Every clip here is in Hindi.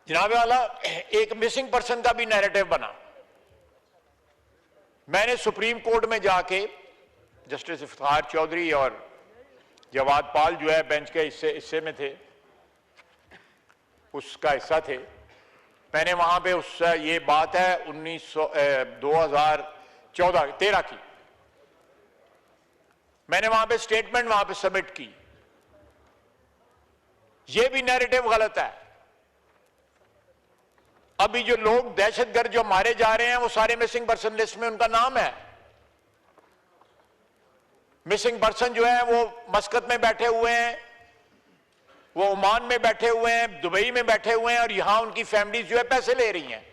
जनाब वाला, एक मिसिंग पर्सन का भी नैरेटिव बना। मैंने सुप्रीम कोर्ट में जाके जस्टिस इफ्तिखार चौधरी और जवाद पाल जो है बेंच के हिस्से में थे, उसका हिस्सा थे। मैंने वहां पे उस ये बात है 2013 की, मैंने वहां पे स्टेटमेंट वहां पे सबमिट की। ये भी नैरेटिव गलत है। अभी जो लोग दहशतगर्द जो मारे जा रहे हैं वो सारे मिसिंग पर्सन लिस्ट में उनका नाम है। मिसिंग पर्सन जो है वो मस्कत में बैठे हुए हैं, वो ओमान में बैठे हुए हैं, दुबई में बैठे हुए हैं, और यहां उनकी फैमिलीज जो है पैसे ले रही हैं,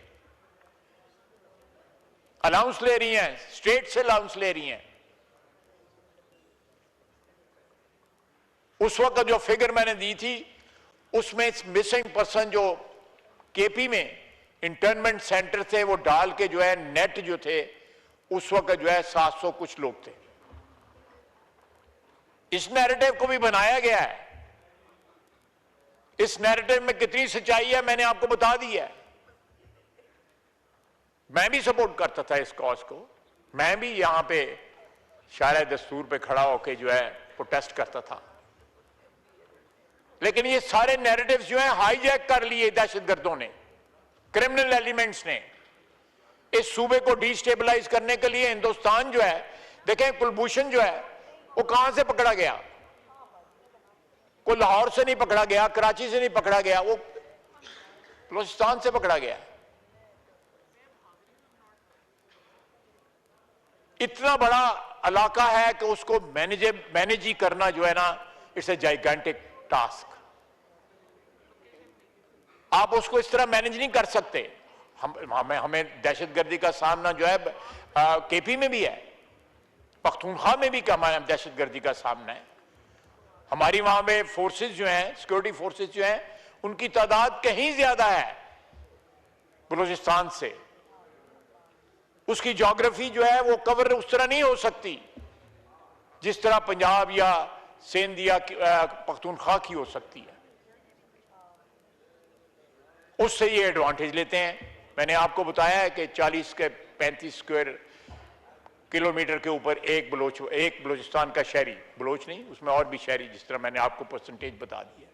अलाउंस ले रही हैं, स्टेट से अलाउंस ले रही हैं। उस वक्त जो फिगर मैंने दी थी उसमें मिसिंग पर्सन जो केपी में इंटर्नमेंट सेंटर थे वो डाल के जो है नेट जो थे उस वक्त जो है 700 कुछ लोग थे। इस नैरेटिव को भी बनाया गया है। इस नैरेटिव में कितनी सच्चाई है मैंने आपको बता दी है। मैं भी सपोर्ट करता था इस कॉज को, मैं भी यहां पे शायद दस्तूर पे खड़ा होकर जो है प्रोटेस्ट करता था, लेकिन ये सारे नैरेटिव्स जो है हाईजैक कर लिए दहशतगर्दों ने, क्रिमिनल एलिमेंट्स ने। इस सूबे को डिस्टेबलाइज करने के लिए हिंदुस्तान जो है, देखें कुलभूषण जो है वो कहां से पकड़ा गया, कोई लाहौर से नहीं पकड़ा गया, कराची से नहीं पकड़ा गया, वो बलूचिस्तान से पकड़ा गया। इतना बड़ा इलाका है कि उसको मैनेज ही करना जो है ना, इट्स ए जाइगेंटिक टास्क। आप उसको इस तरह मैनेज नहीं कर सकते। हमें दहशतगर्दी का सामना जो है केपी में भी है, पख्तूनख्वा में भी हमारे दहशतगर्दी का सामना है। हमारी वहां पे फोर्सेस जो हैं, सिक्योरिटी फोर्सेस जो हैं, उनकी तादाद कहीं ज्यादा है बलूचिस्तान से। उसकी ज्योग्राफी जो है वो कवर उस तरह नहीं हो सकती जिस तरह पंजाब या सिंध या पख्तूनख्वा की हो सकती है। उससे ये एडवांटेज लेते हैं। मैंने आपको बताया है कि 40 के 35 स्क्वायर किलोमीटर के ऊपर एक बलूचिस्तान का शहरी, बलोच नहीं उसमें और भी शहरी, जिस तरह मैंने आपको परसेंटेज बता दी है।